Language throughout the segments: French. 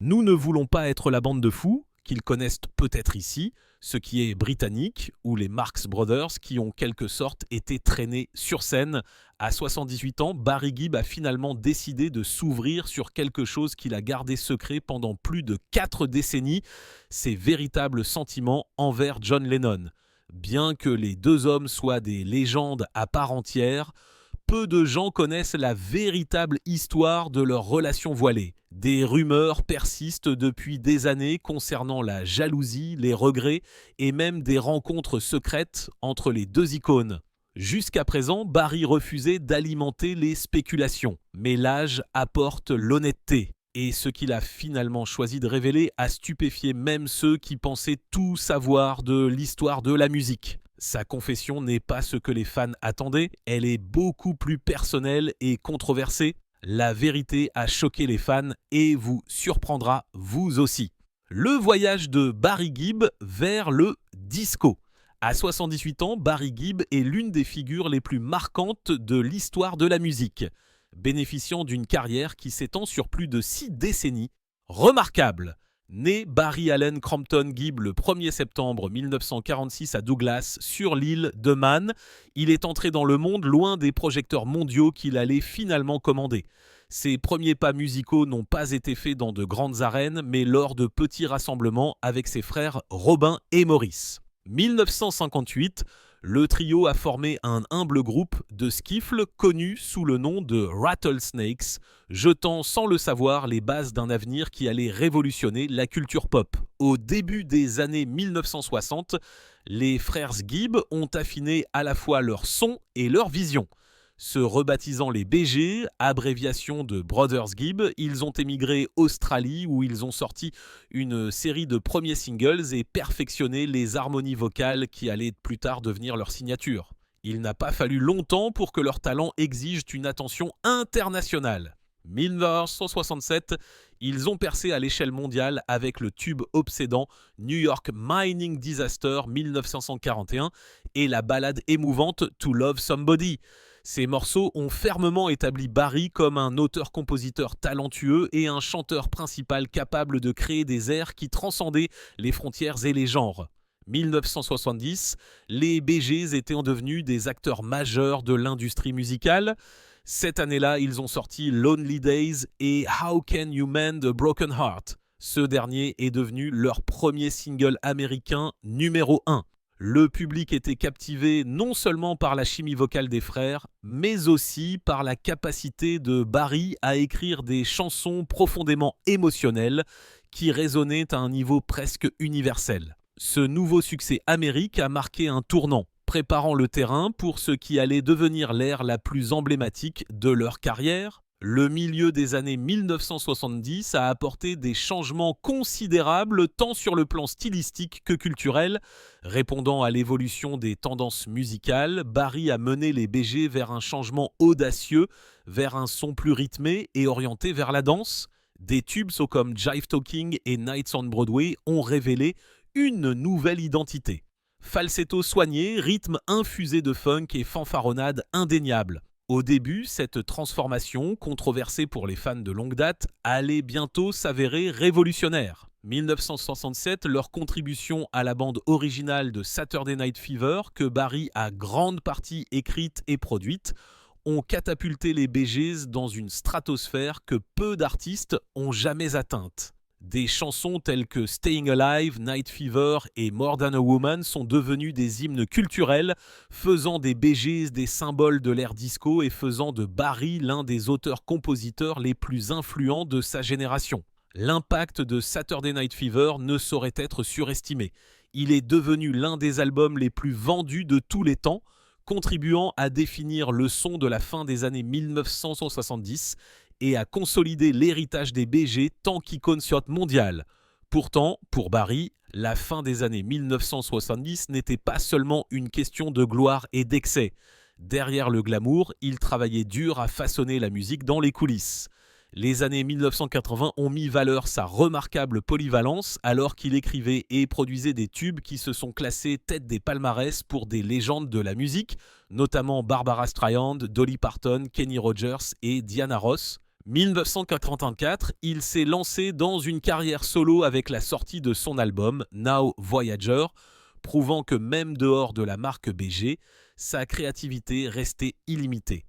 Nous ne voulons pas être la bande de fous, qu'ils connaissent peut-être ici, ce qui est britannique, ou les Marx Brothers, qui ont quelque sorte été traînés sur scène. À 78 ans, Barry Gibb a finalement décidé de s'ouvrir sur quelque chose qu'il a gardé secret pendant plus de 4 décennies, ses véritables sentiments envers John Lennon. Bien que les deux hommes soient des légendes à part entière, peu de gens connaissent la véritable histoire de leur relation voilée. Des rumeurs persistent depuis des années concernant la jalousie, les regrets et même des rencontres secrètes entre les deux icônes. Jusqu'à présent, Barry refusait d'alimenter les spéculations, mais l'âge apporte l'honnêteté. Et ce qu'il a finalement choisi de révéler a stupéfié même ceux qui pensaient tout savoir de l'histoire de la musique. Sa confession n'est pas ce que les fans attendaient, elle est beaucoup plus personnelle et controversée. La vérité a choqué les fans et vous surprendra vous aussi. Le voyage de Barry Gibb vers le disco. À 78 ans, Barry Gibb est l'une des figures les plus marquantes de l'histoire de la musique, bénéficiant d'une carrière qui s'étend sur plus de 6 décennies. Remarquable! Né Barry Allen Crampton Gibb le 1er septembre 1946 à Douglas, sur l'île de Man, il est entré dans le monde loin des projecteurs mondiaux qu'il allait finalement commander. Ses premiers pas musicaux n'ont pas été faits dans de grandes arènes, mais lors de petits rassemblements avec ses frères Robin et Maurice. 1958, le trio a formé un humble groupe de skiffle connu sous le nom de Rattlesnakes, jetant sans le savoir les bases d'un avenir qui allait révolutionner la culture pop. Au début des années 1960, les frères Gibb ont affiné à la fois leur son et leur vision. Se rebaptisant les BG, abréviation de Brothers Gibb, ils ont émigré Australie où ils ont sorti une série de premiers singles et perfectionné les harmonies vocales qui allaient plus tard devenir leur signature. Il n'a pas fallu longtemps pour que leur talent exige une attention internationale. 1967, ils ont percé à l'échelle mondiale avec le tube obsédant New York Mining Disaster 1941 et la ballade émouvante To Love Somebody. Ces morceaux ont fermement établi Barry comme un auteur-compositeur talentueux et un chanteur principal capable de créer des airs qui transcendaient les frontières et les genres. 1970, les Bee Gees étaient devenus des acteurs majeurs de l'industrie musicale. Cette année-là, ils ont sorti Lonely Days et How Can You Mend a Broken Heart. Ce dernier est devenu leur premier single américain numéro 1. Le public était captivé non seulement par la chimie vocale des frères, mais aussi par la capacité de Barry à écrire des chansons profondément émotionnelles qui résonnaient à un niveau presque universel. Ce nouveau succès américain a marqué un tournant, préparant le terrain pour ce qui allait devenir l'ère la plus emblématique de leur carrière. Le milieu des années 1970 a apporté des changements considérables tant sur le plan stylistique que culturel. Répondant à l'évolution des tendances musicales, Barry a mené les Bee Gees vers un changement audacieux, vers un son plus rythmé et orienté vers la danse. Des tubes comme Jive Talking et Nights on Broadway ont révélé une nouvelle identité. Falsetto soigné, rythme infusé de funk et fanfaronnade indéniable. Au début, cette transformation, controversée pour les fans de longue date, allait bientôt s'avérer révolutionnaire. 1967, leur contribution à la bande originale de Saturday Night Fever, que Barry a grande partie écrite et produite, ont catapulté les Bee Gees dans une stratosphère que peu d'artistes ont jamais atteinte. Des chansons telles que Staying Alive, Night Fever et More Than a Woman sont devenues des hymnes culturels, faisant des Bee Gees des symboles de l'ère disco et faisant de Barry l'un des auteurs-compositeurs les plus influents de sa génération. L'impact de Saturday Night Fever ne saurait être surestimé. Il est devenu l'un des albums les plus vendus de tous les temps, contribuant à définir le son de la fin des années 1970 et à consolider l'héritage des Bee Gees tant qu'icône mondiale. Pourtant, pour Barry, la fin des années 1970 n'était pas seulement une question de gloire et d'excès. Derrière le glamour, il travaillait dur à façonner la musique dans les coulisses. Les années 1980 ont mis valeur sa remarquable polyvalence alors qu'il écrivait et produisait des tubes qui se sont classés tête des palmarès pour des légendes de la musique, notamment Barbara Streisand, Dolly Parton, Kenny Rogers et Diana Ross. 1984, il s'est lancé dans une carrière solo avec la sortie de son album Now Voyager, prouvant que même dehors de la marque BG, sa créativité restait illimitée.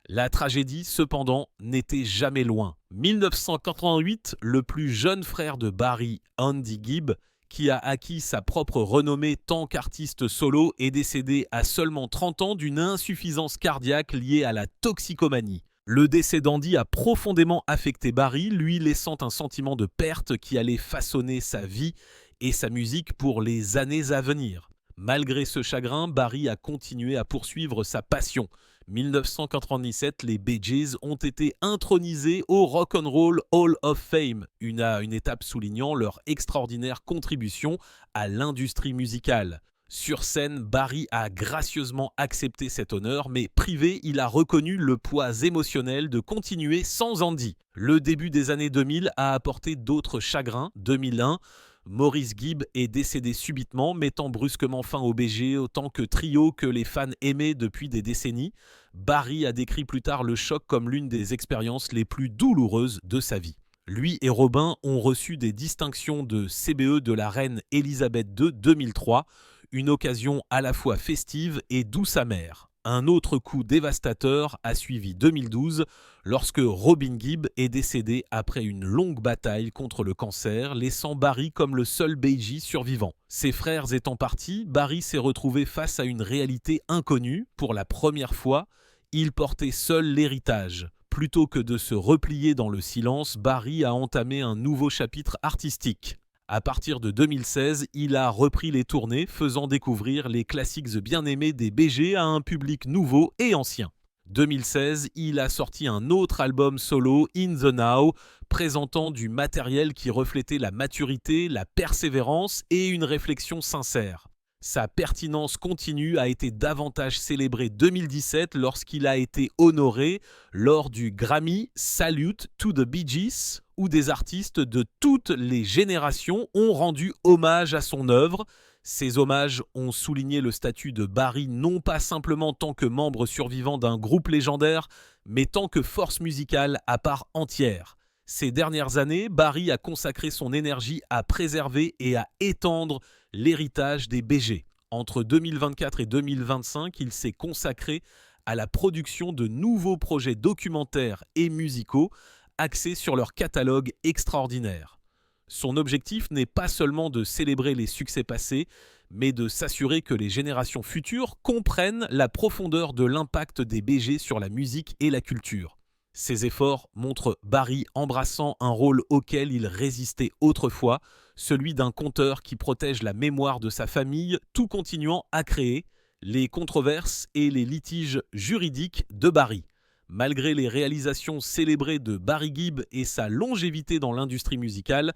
La tragédie, cependant, n'était jamais loin. 1988, le plus jeune frère de Barry, Andy Gibb, qui a acquis sa propre renommée tant qu'artiste solo, est décédé à seulement 30 ans d'une insuffisance cardiaque liée à la toxicomanie. Le décès d'Andy a profondément affecté Barry, lui laissant un sentiment de perte qui allait façonner sa vie et sa musique pour les années à venir. Malgré ce chagrin, Barry a continué à poursuivre sa passion. 1997, les Bee Gees ont été intronisés au Rock and Roll Hall of Fame, une étape soulignant leur extraordinaire contribution à l'industrie musicale. Sur scène, Barry a gracieusement accepté cet honneur, mais privé, il a reconnu le poids émotionnel de continuer sans Andy. Le début des années 2000 a apporté d'autres chagrins. 2001, Maurice Gibb est décédé subitement, mettant brusquement fin au BG autant que trio que les fans aimaient depuis des décennies. Barry a décrit plus tard le choc comme l'une des expériences les plus douloureuses de sa vie. Lui et Robin ont reçu des distinctions de CBE de la reine Elisabeth II 2003, une occasion à la fois festive et douce amère. Un autre coup dévastateur a suivi 2012 lorsque Robin Gibb est décédé après une longue bataille contre le cancer, laissant Barry comme le seul Bee Gee survivant. Ses frères étant partis, Barry s'est retrouvé face à une réalité inconnue. Pour la première fois, il portait seul l'héritage. Plutôt que de se replier dans le silence, Barry a entamé un nouveau chapitre artistique. À partir de 2016, il a repris les tournées, faisant découvrir les classiques bien-aimés des Bee Gees à un public nouveau et ancien. 2016, il a sorti un autre album solo, In the Now, présentant du matériel qui reflétait la maturité, la persévérance et une réflexion sincère. Sa pertinence continue a été davantage célébrée 2017 lorsqu'il a été honoré lors du Grammy Salute to the Bee Gees, où des artistes de toutes les générations ont rendu hommage à son œuvre. Ces hommages ont souligné le statut de Barry non pas simplement tant que membre survivant d'un groupe légendaire, mais tant que force musicale à part entière. Ces dernières années, Barry a consacré son énergie à préserver et à étendre l'héritage des Bee Gees. Entre 2024 et 2025, il s'est consacré à la production de nouveaux projets documentaires et musicaux axés sur leur catalogue extraordinaire. Son objectif n'est pas seulement de célébrer les succès passés, mais de s'assurer que les générations futures comprennent la profondeur de l'impact des Bee Gees sur la musique et la culture. Ces efforts montrent Barry embrassant un rôle auquel il résistait autrefois, celui d'un conteur qui protège la mémoire de sa famille tout continuant à créer les controverses et les litiges juridiques de Barry. Malgré les réalisations célébrées de Barry Gibb et sa longévité dans l'industrie musicale,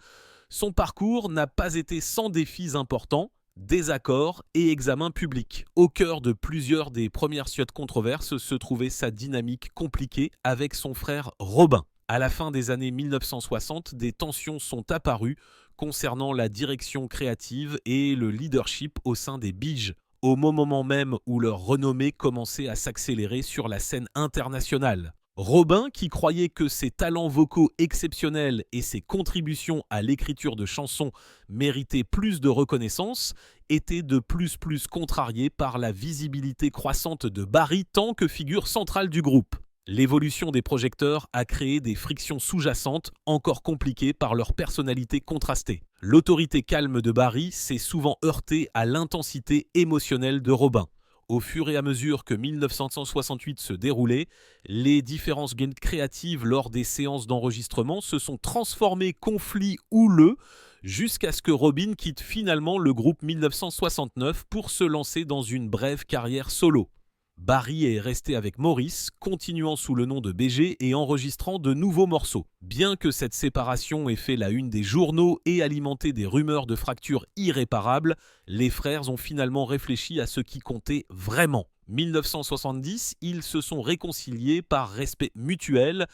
son parcours n'a pas été sans défis importants, désaccords et examens publics. Au cœur de plusieurs des premières controverses se trouvait sa dynamique compliquée avec son frère Robin. À la fin des années 1960, des tensions sont apparues concernant la direction créative et le leadership au sein des Bee Gees, au moment même où leur renommée commençait à s'accélérer sur la scène internationale. Robin, qui croyait que ses talents vocaux exceptionnels et ses contributions à l'écriture de chansons méritaient plus de reconnaissance, était de plus contrarié par la visibilité croissante de Barry tant que figure centrale du groupe. L'évolution des projecteurs a créé des frictions sous-jacentes, encore compliquées par leur personnalité contrastée. L'autorité calme de Barry s'est souvent heurtée à l'intensité émotionnelle de Robin. Au fur et à mesure que 1968 se déroulait, les différences créatives lors des séances d'enregistrement se sont transformées conflits houleux jusqu'à ce que Robin quitte finalement le groupe 1969 pour se lancer dans une brève carrière solo. Barry est resté avec Maurice, continuant sous le nom de Bee Gees et enregistrant de nouveaux morceaux. Bien que cette séparation ait fait la une des journaux et alimenté des rumeurs de fractures irréparables, les frères ont finalement réfléchi à ce qui comptait vraiment. 1970, ils se sont réconciliés par respect mutuel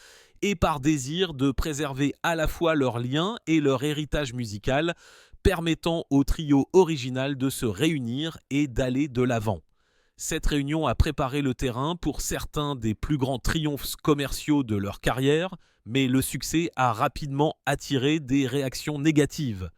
et par désir de préserver à la fois leur lien et leur héritage musical, permettant au trio original de se réunir et d'aller de l'avant. Cette réunion a préparé le terrain pour certains des plus grands triomphes commerciaux de leur carrière, Mais le succès a rapidement attiré des réactions négatives.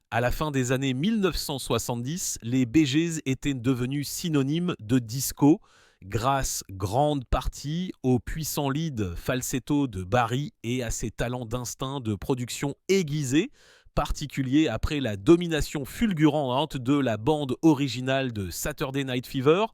À la fin des années 1970, les Bee Gees étaient devenus synonymes de disco, grâce grande partie au puissant lead falsetto de Barry et à ses talents d'instinct de production aiguisés, particuliers après la domination fulgurante de la bande originale de Saturday Night Fever.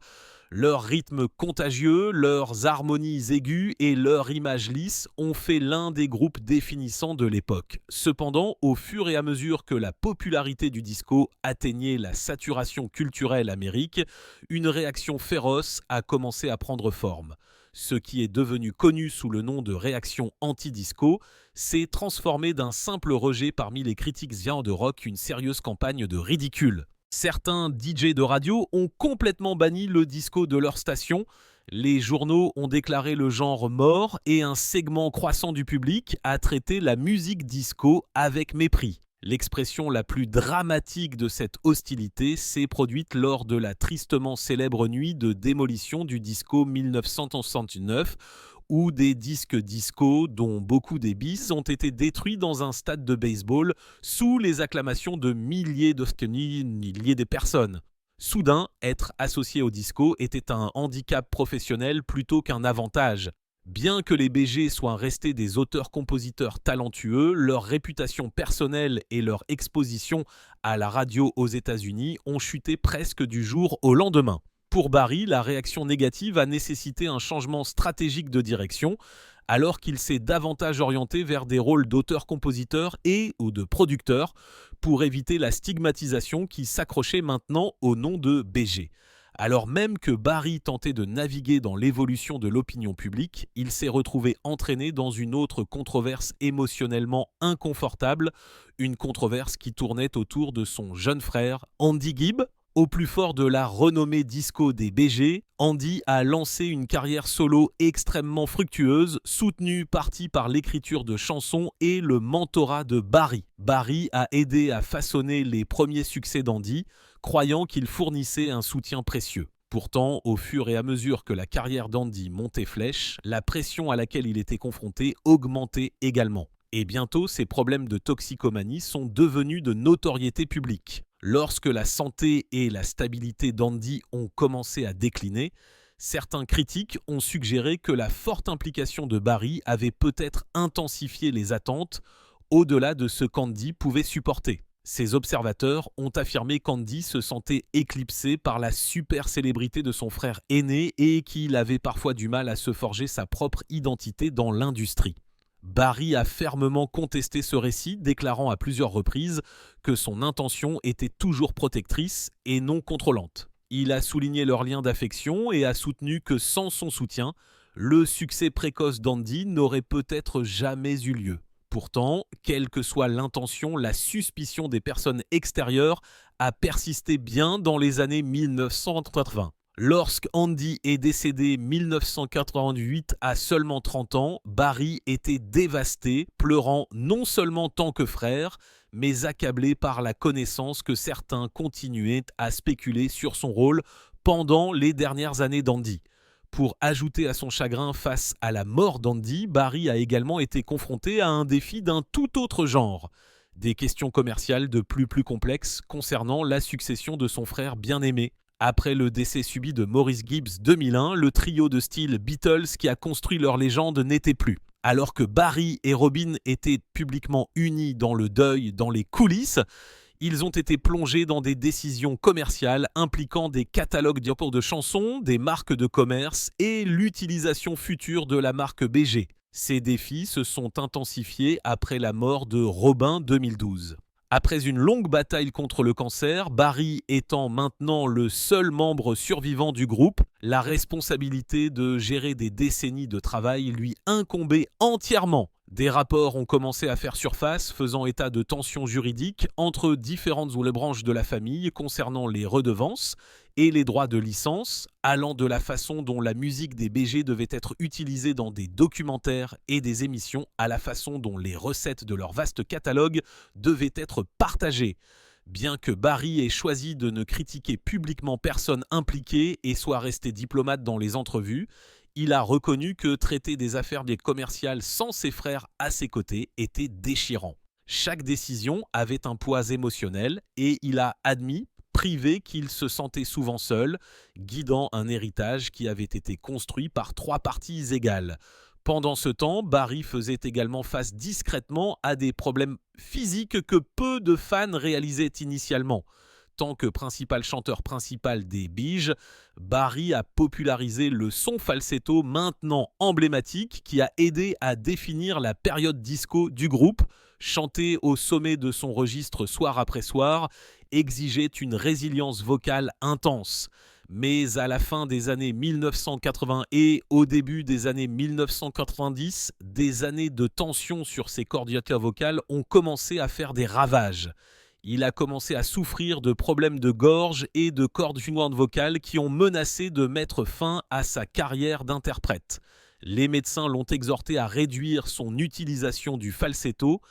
Leur rythme contagieux, leurs harmonies aiguës et leur image lisse ont fait l'un des groupes définissants de l'époque. Cependant, au fur et à mesure que la popularité du disco atteignait la saturation culturelle américaine, une réaction féroce a commencé à prendre forme. Ce qui est devenu connu sous le nom de réaction anti-disco s'est transformé d'un simple rejet parmi les critiques de rock une sérieuse campagne de ridicule. Certains DJ de radio ont complètement banni le disco de leur station. Les journaux ont déclaré le genre mort et un segment croissant du public a traité la musique disco avec mépris. L'expression la plus dramatique de cette hostilité s'est produite lors de la tristement célèbre nuit de démolition du disco 1969, où des disques disco, dont beaucoup des bis, ont été détruits dans un stade de baseball sous les acclamations de milliers de personnes. Soudain, être associé au disco était un handicap professionnel plutôt qu'un avantage. Bien que les Bee Gees soient restés des auteurs-compositeurs talentueux, leur réputation personnelle et leur exposition à la radio aux États-Unis ont chuté presque du jour au lendemain. Pour Barry, la réaction négative a nécessité un changement stratégique de direction, alors qu'il s'est davantage orienté vers des rôles d'auteur-compositeur ou de producteur pour éviter la stigmatisation qui s'accrochait maintenant au nom de BG. Alors même que Barry tentait de naviguer dans l'évolution de l'opinion publique, il s'est retrouvé entraîné dans une autre controverse émotionnellement inconfortable, une controverse qui tournait autour de son jeune frère Andy Gibb. Au plus fort de la renommée disco des Bee Gees, Andy a lancé une carrière solo extrêmement fructueuse, soutenue partie par l'écriture de chansons et le mentorat de Barry. Barry a aidé à façonner les premiers succès d'Andy, croyant qu'il fournissait un soutien précieux. Pourtant, au fur et à mesure que la carrière d'Andy montait flèche, la pression à laquelle il était confronté augmentait également. Et bientôt, ses problèmes de toxicomanie sont devenus de notoriété publique. Lorsque la santé et la stabilité d'Andy ont commencé à décliner, certains critiques ont suggéré que la forte implication de Barry avait peut-être intensifié les attentes au-delà de ce qu'Andy pouvait supporter. Ces observateurs ont affirmé qu'Andy se sentait éclipsé par la super célébrité de son frère aîné et qu'il avait parfois du mal à se forger sa propre identité dans l'industrie. Barry a fermement contesté ce récit, déclarant à plusieurs reprises que son intention était toujours protectrice et non contrôlante. Il a souligné leur lien d'affection et a soutenu que sans son soutien, le succès précoce d'Andy n'aurait peut-être jamais eu lieu. Pourtant, quelle que soit l'intention, la suspicion des personnes extérieures a persisté bien dans les années 1980. Lorsqu'Andy est décédé 1988 à seulement 30 ans, Barry était dévasté, pleurant non seulement tant que frère, mais accablé par la connaissance que certains continuaient à spéculer sur son rôle pendant les dernières années d'Andy. Pour ajouter à son chagrin face à la mort d'Andy, Barry a également été confronté à un défi d'un tout autre genre. Des questions commerciales de plus complexes concernant la succession de son frère bien-aimé. Après le décès subi de Maurice Gibb 2001, le trio de style Beatles qui a construit leur légende n'était plus. Alors que Barry et Robin étaient publiquement unis dans le deuil dans les coulisses, ils ont été plongés dans des décisions commerciales impliquant des catalogues de chansons, des marques de commerce et l'utilisation future de la marque BG. Ces défis se sont intensifiés après la mort de Robin 2012. Après une longue bataille contre le cancer, Barry étant maintenant le seul membre survivant du groupe, la responsabilité de gérer des décennies de travail lui incombait entièrement. Des rapports ont commencé à faire surface, faisant état de tensions juridiques entre différentes branches de la famille concernant les redevances et les droits de licence, allant de la façon dont la musique des Bee Gees devait être utilisée dans des documentaires et des émissions à la façon dont les recettes de leur vaste catalogue devaient être partagées. Bien que Barry ait choisi de ne critiquer publiquement personne impliquée et soit resté diplomate dans les entrevues, il a reconnu que traiter des affaires commerciales sans ses frères à ses côtés était déchirant. Chaque décision avait un poids émotionnel et il a admis, privé, qu'il se sentait souvent seul, guidant un héritage qui avait été construit par 3 parties égales. Pendant ce temps, Barry faisait également face discrètement à des problèmes physiques que peu de fans réalisaient initialement. Tant que chanteur principal des Bee Gees, Barry a popularisé le son falsetto maintenant emblématique qui a aidé à définir la période disco du groupe. Chanter au sommet de son registre soir après soir exigeait une résilience vocale intense. Mais à la fin des années 1980 et au début des années 1990, des années de tension sur ses cordes vocales ont commencé à faire des ravages. Il a commencé à souffrir de problèmes de gorge et de cordes vocales qui ont menacé de mettre fin à sa carrière d'interprète. Les médecins l'ont exhorté à réduire son utilisation du falsetto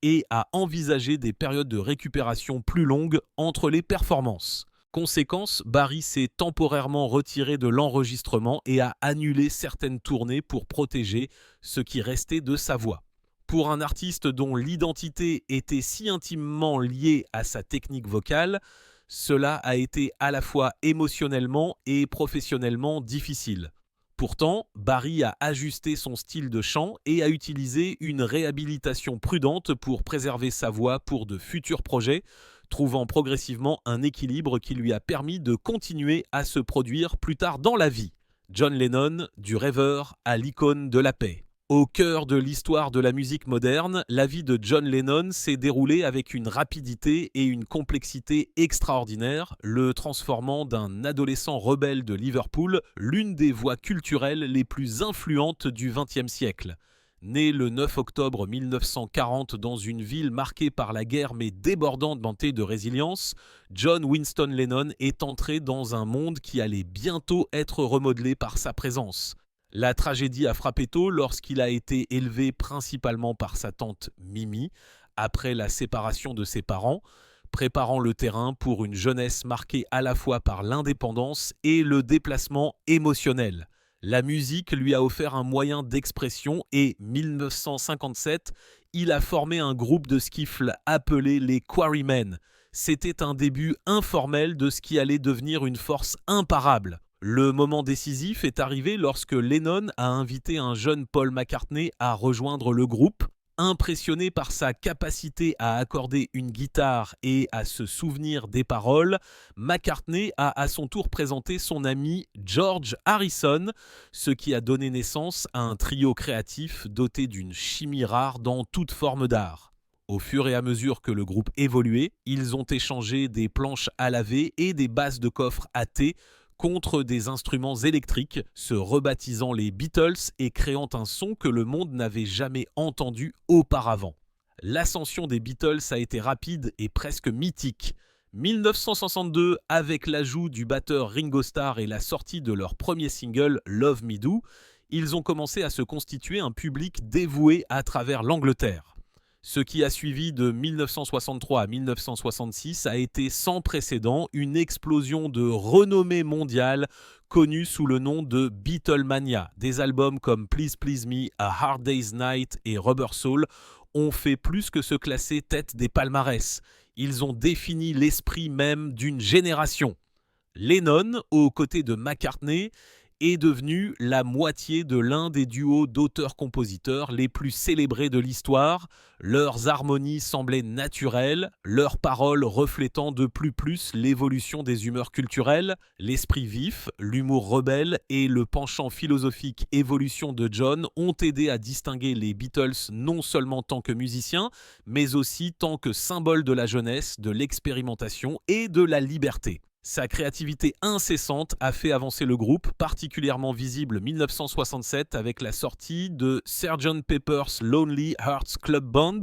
et à envisager des périodes de récupération plus longues entre les performances. Conséquence, Barry s'est temporairement retiré de l'enregistrement et a annulé certaines tournées pour protéger ce qui restait de sa voix. Pour un artiste dont l'identité était si intimement liée à sa technique vocale, cela a été à la fois émotionnellement et professionnellement difficile. Pourtant, Barry a ajusté son style de chant et a utilisé une réhabilitation prudente pour préserver sa voix pour de futurs projets, trouvant progressivement un équilibre qui lui a permis de continuer à se produire plus tard dans la vie. John Lennon, du rêveur à l'icône de la paix. Au cœur de l'histoire de la musique moderne, la vie de John Lennon s'est déroulée avec une rapidité et une complexité extraordinaires, le transformant d'un adolescent rebelle de Liverpool l'une des voix culturelles les plus influentes du XXe siècle. Né le 9 octobre 1940 dans une ville marquée par la guerre mais débordante de résilience, John Winston Lennon est entré dans un monde qui allait bientôt être remodelé par sa présence. La tragédie a frappé tôt lorsqu'il a été élevé principalement par sa tante Mimi, après la séparation de ses parents, préparant le terrain pour une jeunesse marquée à la fois par l'indépendance et le déplacement émotionnel. La musique lui a offert un moyen d'expression et, 1957, il a formé un groupe de skiffle appelé les Quarrymen. C'était un début informel de ce qui allait devenir une force imparable. Le moment décisif est arrivé lorsque Lennon a invité un jeune Paul McCartney à rejoindre le groupe. Impressionné par sa capacité à accorder une guitare et à se souvenir des paroles, McCartney a à son tour présenté son ami George Harrison, ce qui a donné naissance à un trio créatif doté d'une chimie rare dans toute forme d'art. Au fur et à mesure que le groupe évoluait, ils ont échangé des planches à laver et des basses de coffre à thé contre des instruments électriques, se rebaptisant les Beatles et créant un son que le monde n'avait jamais entendu auparavant. L'ascension des Beatles a été rapide et presque mythique. 1962, avec l'ajout du batteur Ringo Starr et la sortie de leur premier single Love Me Do, ils ont commencé à se constituer un public dévoué à travers l'Angleterre. Ce qui a suivi de 1963 à 1966 a été sans précédent, une explosion de renommée mondiale connue sous le nom de Beatlemania. Des albums comme Please Please Me, A Hard Day's Night et Rubber Soul ont fait plus que se classer tête des palmarès. Ils ont défini l'esprit même d'une génération. Lennon, aux côtés de McCartney, est devenu la moitié de l'un des duos d'auteurs-compositeurs les plus célébrés de l'histoire. Leurs harmonies semblaient naturelles, leurs paroles reflétant de plus l'évolution des humeurs culturelles, l'esprit vif, l'humour rebelle et le penchant philosophique évolution de John ont aidé à distinguer les Beatles non seulement tant que musiciens, mais aussi tant que symbole de la jeunesse, de l'expérimentation et de la liberté. Sa créativité incessante a fait avancer le groupe, particulièrement visible 1967 avec la sortie de Sgt Pepper's Lonely Hearts Club Band,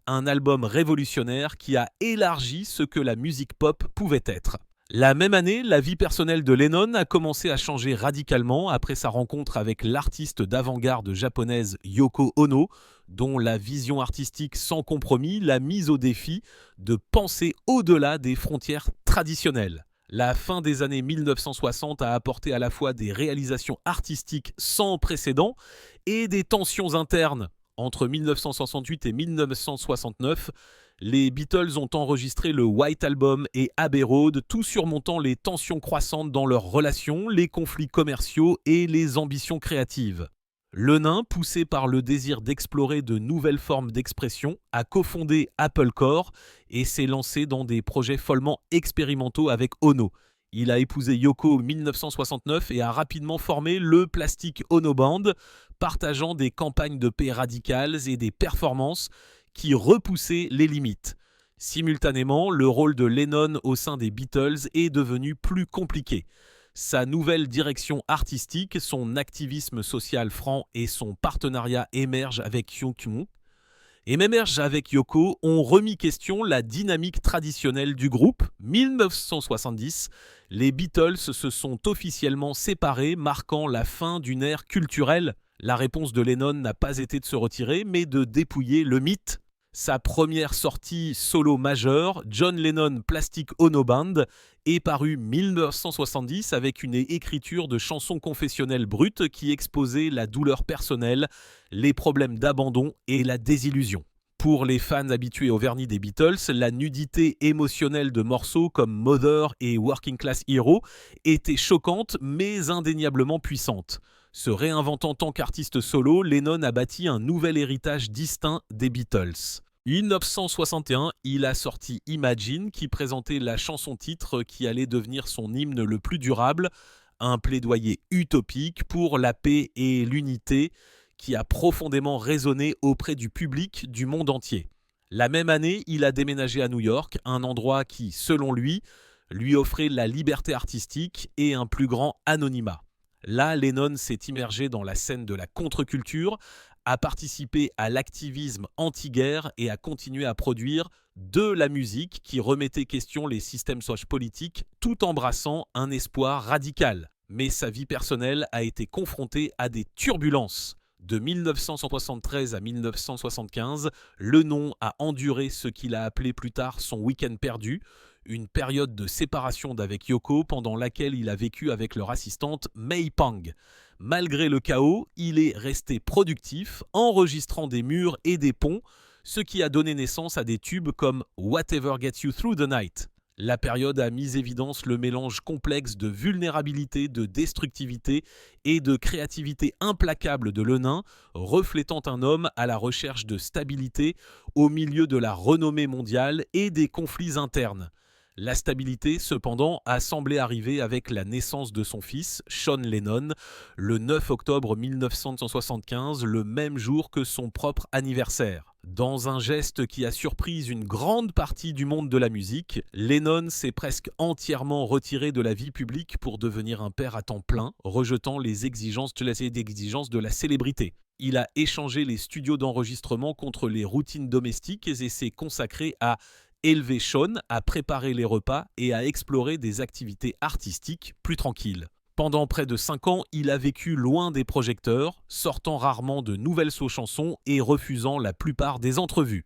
un album révolutionnaire qui a élargi ce que la musique pop pouvait être. La même année, la vie personnelle de Lennon a commencé à changer radicalement après sa rencontre avec l'artiste d'avant-garde japonaise Yoko Ono, dont la vision artistique sans compromis l'a mise au défi de penser au-delà des frontières traditionnelles. La fin des années 1960 a apporté à la fois des réalisations artistiques sans précédent et des tensions internes. Entre 1968 et 1969, les Beatles ont enregistré le White Album et Abbey Road, tout surmontant les tensions croissantes dans leurs relations, les conflits commerciaux et les ambitions créatives. Le nain, poussé par le désir d'explorer de nouvelles formes d'expression, a cofondé Apple Corps et s'est lancé dans des projets follement expérimentaux avec Ono. Il a épousé Yoko en 1969 et a rapidement formé le Plastic Ono Band, partageant des campagnes de paix radicales et des performances qui repoussaient les limites. Simultanément, le rôle de Lennon au sein des Beatles est devenu plus compliqué. Sa nouvelle direction artistique, son activisme social franc et son partenariat émergent avec Yoko ont remis question la dynamique traditionnelle du groupe. 1970, les Beatles se sont officiellement séparés, marquant la fin d'une ère culturelle. La réponse de Lennon n'a pas été de se retirer, mais de dépouiller le mythe. Sa première sortie solo majeure, John Lennon Plastic Ono Band, est parue 1970 avec une écriture de chansons confessionnelles brutes qui exposait la douleur personnelle, les problèmes d'abandon et la désillusion. Pour les fans habitués au vernis des Beatles, la nudité émotionnelle de morceaux comme Mother et Working Class Hero était choquante mais indéniablement puissante. Se réinventant en tant qu'artiste solo, Lennon a bâti un nouvel héritage distinct des Beatles. 1961, il a sorti Imagine, qui présentait la chanson-titre qui allait devenir son hymne le plus durable, un plaidoyer utopique pour la paix et l'unité qui a profondément résonné auprès du public du monde entier. La même année, il a déménagé à New York, un endroit qui, selon lui offrait la liberté artistique et un plus grand anonymat. Là, Lennon s'est immergé dans la scène de la contre-culture, a participé à l'activisme anti-guerre et a continué à produire de la musique qui remettait question les systèmes sociopolitiques tout en brassant un espoir radical. Mais sa vie personnelle a été confrontée à des turbulences. De 1973 à 1975, le nom a enduré ce qu'il a appelé plus tard son week-end perdu, une période de séparation d'avec Yoko pendant laquelle il a vécu avec leur assistante May Pang. Malgré le chaos, il est resté productif, enregistrant des murs et des ponts, ce qui a donné naissance à des tubes comme Whatever Gets You Through the Night. La période a mis évidence le mélange complexe de vulnérabilité, de destructivité et de créativité implacable de Le Nain, reflétant un homme à la recherche de stabilité au milieu de la renommée mondiale et des conflits internes. La stabilité, cependant, a semblé arriver avec la naissance de son fils, Sean Lennon, le 9 octobre 1975, le même jour que son propre anniversaire. Dans un geste qui a surpris une grande partie du monde de la musique, Lennon s'est presque entièrement retiré de la vie publique pour devenir un père à temps plein, rejetant les exigences de la célébrité. Il a échangé les studios d'enregistrement contre les routines domestiques et s'est consacré à élever Sean, à préparer les repas et à explorer des activités artistiques plus tranquilles. Pendant près de 5 ans, il a vécu loin des projecteurs, sortant rarement de nouvelles chansons et refusant la plupart des entrevues.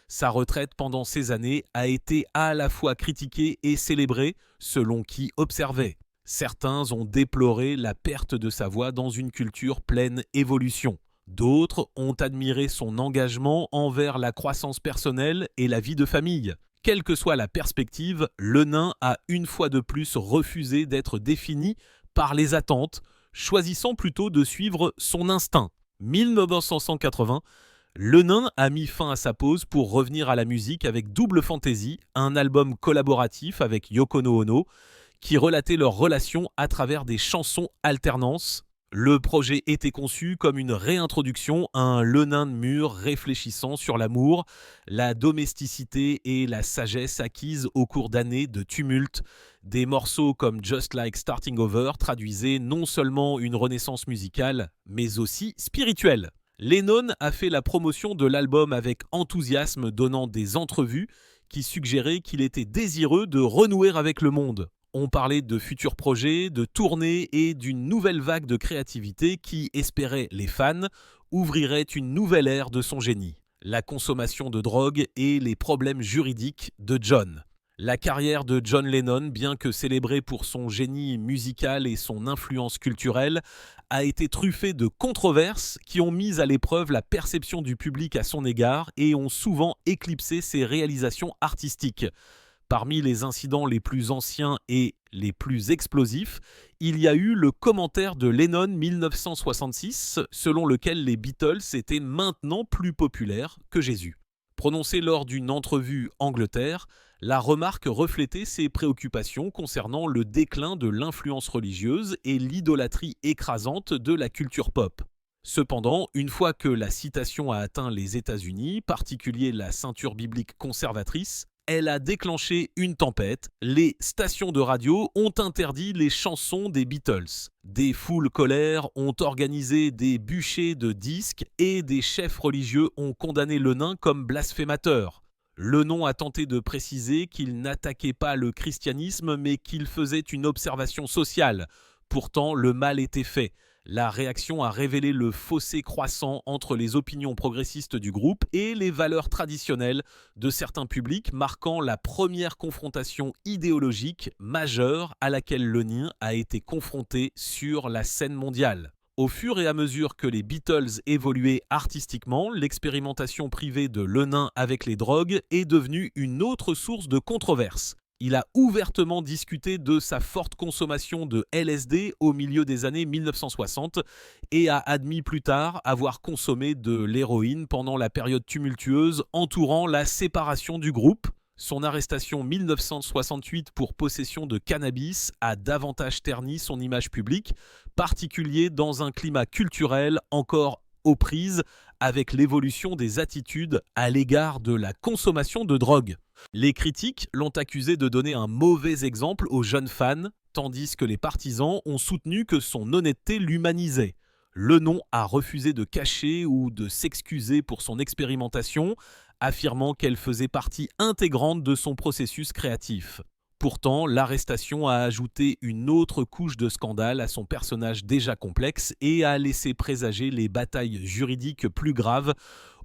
Sa retraite pendant ces années a été à la fois critiquée et célébrée, selon qui observait. Certains ont déploré la perte de sa voix dans une culture pleine évolution. D'autres ont admiré son engagement envers la croissance personnelle et la vie de famille. Quelle que soit la perspective, Le Nain a une fois de plus refusé d'être défini par les attentes, choisissant plutôt de suivre son instinct. 1980, Le Nain a mis fin à sa pause pour revenir à la musique avec Double Fantasy, un album collaboratif avec Yoko Ono, qui relatait leur relation à travers des chansons alternances. Le projet était conçu comme une réintroduction à un Le Nain de mûr réfléchissant sur l'amour, la domesticité et la sagesse acquises au cours d'années de tumulte. Des morceaux comme Just Like Starting Over traduisaient non seulement une renaissance musicale, mais aussi spirituelle. Lennon a fait la promotion de l'album avec enthousiasme, donnant des entrevues qui suggéraient qu'il était désireux de renouer avec le monde. On parlait de futurs projets, de tournées et d'une nouvelle vague de créativité qui, espéraient les fans, ouvrirait une nouvelle ère de son génie. La consommation de drogue et les problèmes juridiques de John. La carrière de John Lennon, bien que célébrée pour son génie musical et son influence culturelle, a été truffée de controverses qui ont mis à l'épreuve la perception du public à son égard et ont souvent éclipsé ses réalisations artistiques. Parmi les incidents les plus anciens et les plus explosifs, il y a eu le commentaire de Lennon 1966, selon lequel les Beatles étaient maintenant plus populaires que Jésus. Prononcé lors d'une entrevue Angleterre, la remarque reflétait ses préoccupations concernant le déclin de l'influence religieuse et l'idolâtrie écrasante de la culture pop. Cependant, une fois que la citation a atteint les États-Unis, particulier la ceinture biblique conservatrice, elle a déclenché une tempête. Les stations de radio ont interdit les chansons des Beatles. Des foules colères ont organisé des bûchers de disques et des chefs religieux ont condamné le nain comme blasphémateur. Le nom a tenté de préciser qu'il n'attaquait pas le christianisme mais qu'il faisait une observation sociale. Pourtant, le mal était fait. La réaction a révélé le fossé croissant entre les opinions progressistes du groupe et les valeurs traditionnelles de certains publics, marquant la première confrontation idéologique majeure à laquelle le nain a été confronté sur la scène mondiale. Au fur et à mesure que les Beatles évoluaient artistiquement, l'expérimentation privée de le nain avec les drogues est devenue une autre source de controverse. Il a ouvertement discuté de sa forte consommation de LSD au milieu des années 1960 et a admis plus tard avoir consommé de l'héroïne pendant la période tumultueuse entourant la séparation du groupe. Son arrestation 1968 pour possession de cannabis a davantage terni son image publique, particulier dans un climat culturel encore aux prises avec l'évolution des attitudes à l'égard de la consommation de drogue. Les critiques l'ont accusé de donner un mauvais exemple aux jeunes fans, tandis que les partisans ont soutenu que son honnêteté l'humanisait. Le nom a refusé de cacher ou de s'excuser pour son expérimentation, affirmant qu'elle faisait partie intégrante de son processus créatif. Pourtant, l'arrestation a ajouté une autre couche de scandale à son personnage déjà complexe et a laissé présager les batailles juridiques plus graves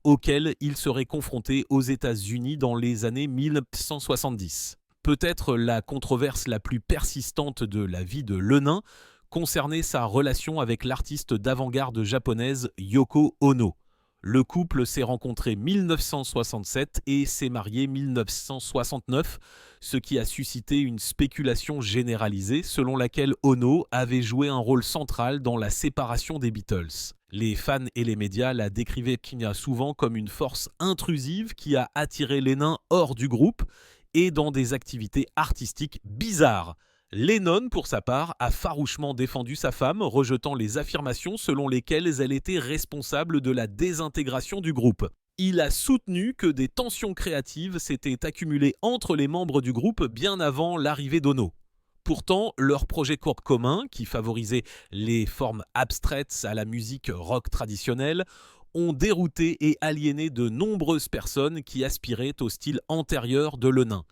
auxquelles il serait confronté aux États-Unis dans les années 1970. Peut-être la controverse la plus persistante de la vie de le nain concernait sa relation avec l'artiste d'avant-garde japonaise Yoko Ono. Le couple s'est rencontré 1967 et s'est marié 1969, ce qui a suscité une spéculation généralisée selon laquelle Ono avait joué un rôle central dans la séparation des Beatles. Les fans et les médias la décrivaient souvent comme une force intrusive qui a attiré les nains hors du groupe et dans des activités artistiques bizarres. Lennon, pour sa part, a farouchement défendu sa femme, rejetant les affirmations selon lesquelles elle était responsable de la désintégration du groupe. Il a soutenu que des tensions créatives s'étaient accumulées entre les membres du groupe bien avant l'arrivée d'Ono. Pourtant, leur projet commun, qui favorisait les formes abstraites à la musique rock traditionnelle, ont dérouté et aliéné de nombreuses personnes qui aspiraient au style antérieur de le nain.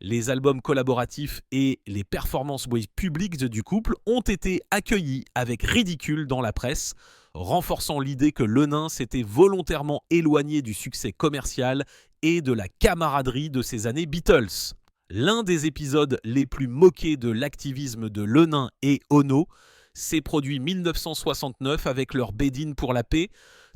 Les albums collaboratifs et les performances publiques du couple ont été accueillis avec ridicule dans la presse, renforçant l'idée que le nain s'était volontairement éloigné du succès commercial et de la camaraderie de ses années Beatles. L'un des épisodes les plus moqués de l'activisme de le nain et Ono s'est produit 1969 avec leur Bed-In pour la paix.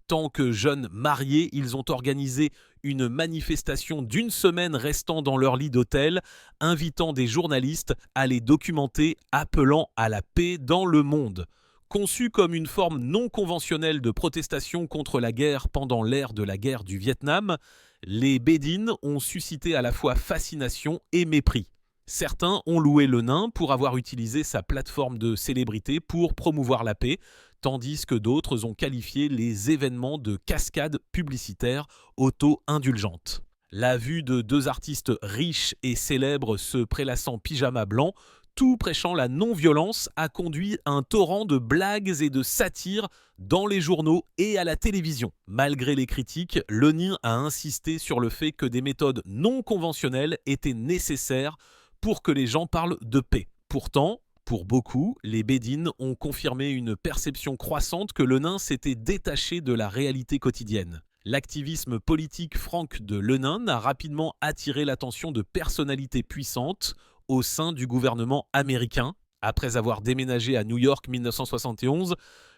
Tant que jeunes mariés, ils ont organisé une manifestation d'une semaine restant dans leur lit d'hôtel, invitant des journalistes à les documenter, appelant à la paix dans le monde. Conçu comme une forme non conventionnelle de protestation contre la guerre pendant l'ère de la guerre du Vietnam, les Bed-In ont suscité à la fois fascination et mépris. Certains ont loué le nain pour avoir utilisé sa plateforme de célébrité pour promouvoir la paix, tandis que d'autres ont qualifié les événements de cascades publicitaires auto-indulgentes. La vue de deux artistes riches et célèbres se prélassant pyjama blanc, tout prêchant la non-violence, a conduit un torrent de blagues et de satires dans les journaux et à la télévision. Malgré les critiques, le nain a insisté sur le fait que des méthodes non conventionnelles étaient nécessaires pour que les gens parlent de paix. Pourtant, pour beaucoup, les Bed-In ont confirmé une perception croissante que le nain s'était détaché de la réalité quotidienne. L'activisme politique franc de Lennon a rapidement attiré l'attention de personnalités puissantes au sein du gouvernement américain. Après avoir déménagé à New York en 1971,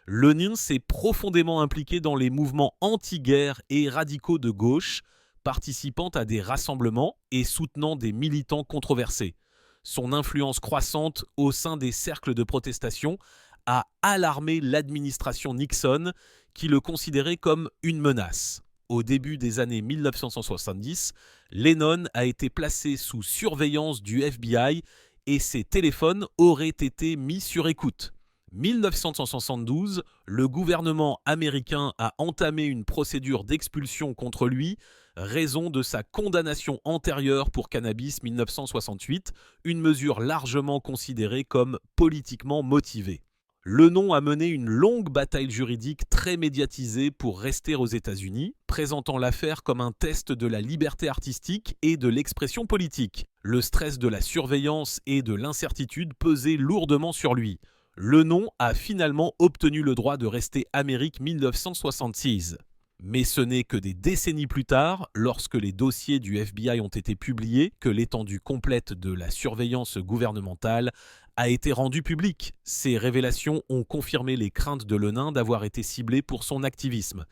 Lennon s'est profondément impliqué dans les mouvements anti-guerre et radicaux de gauche, participant à des rassemblements et soutenant des militants controversés. Son influence croissante au sein des cercles de protestation a alarmé l'administration Nixon, qui le considérait comme une menace. Au début des années 1970, Lennon a été placé sous surveillance du FBI et ses téléphones auraient été mis sur écoute. 1972, le gouvernement américain a entamé une procédure d'expulsion contre lui, raison de sa condamnation antérieure pour cannabis 1968, une mesure largement considérée comme politiquement motivée. Lennon a mené une longue bataille juridique très médiatisée pour rester aux États-Unis, présentant l'affaire comme un test de la liberté artistique et de l'expression politique. Le stress de la surveillance et de l'incertitude pesait lourdement sur lui. Lennon a finalement obtenu le droit de rester Amérique 1966. Mais ce n'est que des décennies plus tard, lorsque les dossiers du FBI ont été publiés, que l'étendue complète de la surveillance gouvernementale a été rendue publique. Ces révélations ont confirmé les craintes de Lennon d'avoir été ciblé pour son activisme.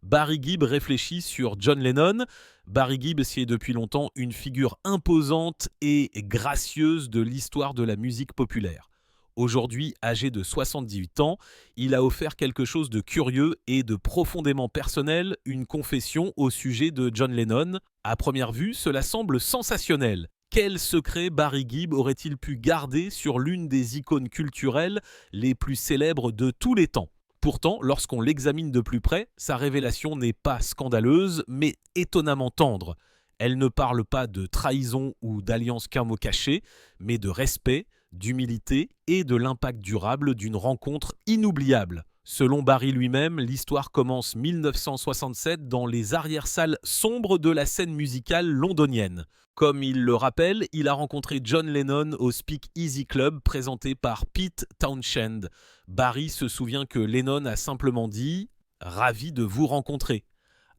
Barry Gibb réfléchit sur John Lennon. Barry Gibb s'y est depuis longtemps une figure imposante et gracieuse de l'histoire de la musique populaire. Aujourd'hui, âgé de 78 ans, il a offert quelque chose de curieux et de profondément personnel, une confession au sujet de John Lennon. À première vue, cela semble sensationnel. Quel secret Barry Gibb aurait-il pu garder sur l'une des icônes culturelles les plus célèbres de tous les temps ? Pourtant, lorsqu'on l'examine de plus près, sa révélation n'est pas scandaleuse, mais étonnamment tendre. Elle ne parle pas de trahison ou d'alliance cachée, mais de respect, d'humilité et de l'impact durable d'une rencontre inoubliable. Selon Barry lui-même, l'histoire commence 1967 dans les arrière-salles sombres de la scène musicale londonienne. Comme il le rappelle, il a rencontré John Lennon au Speak Easy Club présenté par Pete Townshend. Barry se souvient que Lennon a simplement dit « Ravi de vous rencontrer »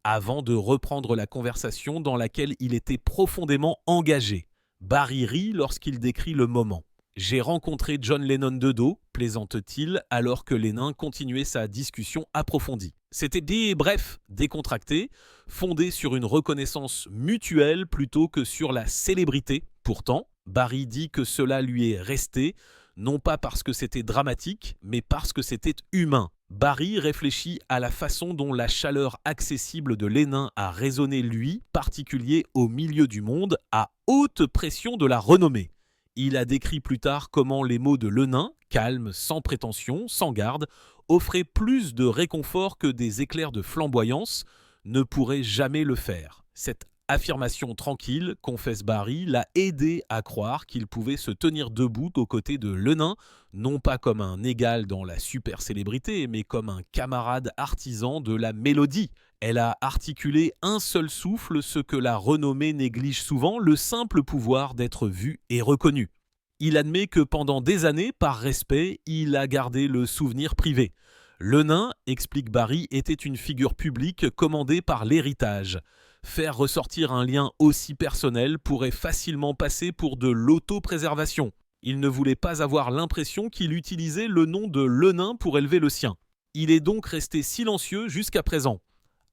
avant de reprendre la conversation dans laquelle il était profondément engagé. Barry rit lorsqu'il décrit le moment. « J'ai rencontré John Lennon de dos », plaisante-t-il, alors que Lennon continuait sa discussion approfondie. C'était bref, décontracté, fondé sur une reconnaissance mutuelle plutôt que sur la célébrité. Pourtant, Barry dit que cela lui est resté, non pas parce que c'était dramatique, mais parce que c'était humain. Barry réfléchit à la façon dont la chaleur accessible de Lennon a résonné lui, particulier au milieu du monde, à haute pression de la renommée. Il a décrit plus tard comment les mots de Lennon, calmes, sans prétention, sans garde, offraient plus de réconfort que des éclairs de flamboyance, ne pourraient jamais le faire. Cette affirmation tranquille, confesse Barry, l'a aidé à croire qu'il pouvait se tenir debout aux côtés de Lennon, non pas comme un égal dans la super célébrité, mais comme un camarade artisan de la mélodie. Elle a articulé un seul souffle, ce que la renommée néglige souvent, le simple pouvoir d'être vu et reconnu. Il admet que pendant des années, par respect, il a gardé le souvenir privé. Lennon, explique Barry, était une figure publique commandée par l'héritage. Faire ressortir un lien aussi personnel pourrait facilement passer pour de l'autopréservation. Il ne voulait pas avoir l'impression qu'il utilisait le nom de Lennon pour élever le sien. Il est donc resté silencieux jusqu'à présent.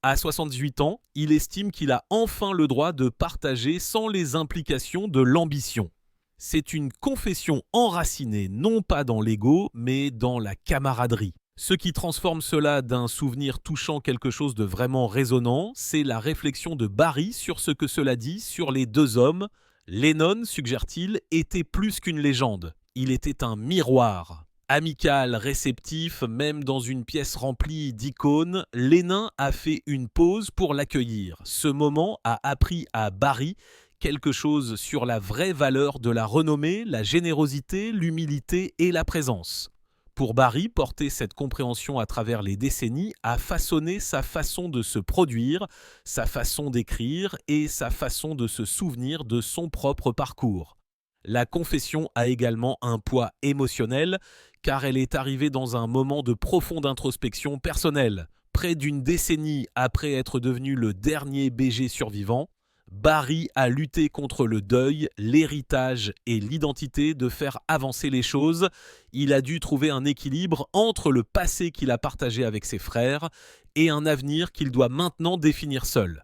À 78 ans, il estime qu'il a enfin le droit de partager sans les implications de l'ambition. C'est une confession enracinée non pas dans l'ego, mais dans la camaraderie. Ce qui transforme cela d'un souvenir touchant quelque chose de vraiment résonnant, c'est la réflexion de Barry sur ce que cela dit sur les deux hommes. Lennon, suggère-t-il, était plus qu'une légende. Il était un miroir. Amical, réceptif, même dans une pièce remplie d'icônes, Lennon a fait une pause pour l'accueillir. Ce moment a appris à Barry quelque chose sur la vraie valeur de la renommée, la générosité, l'humilité et la présence. Pour Barry, porter cette compréhension à travers les décennies a façonné sa façon de se produire, sa façon d'écrire et sa façon de se souvenir de son propre parcours. La confession a également un poids émotionnel, car elle est arrivée dans un moment de profonde introspection personnelle. Près d'une décennie après être devenu le dernier BG survivant, Barry a lutté contre le deuil, l'héritage et l'identité de faire avancer les choses. Il a dû trouver un équilibre entre le passé qu'il a partagé avec ses frères et un avenir qu'il doit maintenant définir seul.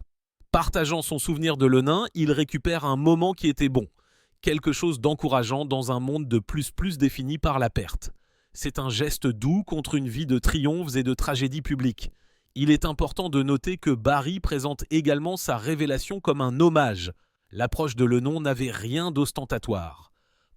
Partageant son souvenir de Lenain, il récupère un moment qui était bon, quelque chose d'encourageant dans un monde de plus défini par la perte. C'est un geste doux contre une vie de triomphes et de tragédies publiques. Il est important de noter que Barry présente également sa révélation comme un hommage. L'approche de Lenon n'avait rien d'ostentatoire.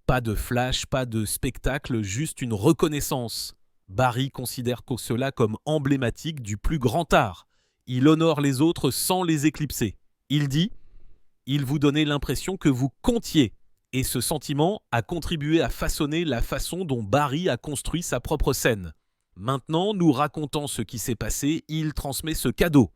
Pas de flash, pas de spectacle, juste une reconnaissance. Barry considère cela comme emblématique du plus grand art. Il honore les autres sans les éclipser. Il dit « Il vous donnait l'impression que vous comptiez ». Et ce sentiment a contribué à façonner la façon dont Barry a construit sa propre scène. Maintenant, nous racontant ce qui s'est passé, il transmet ce cadeau.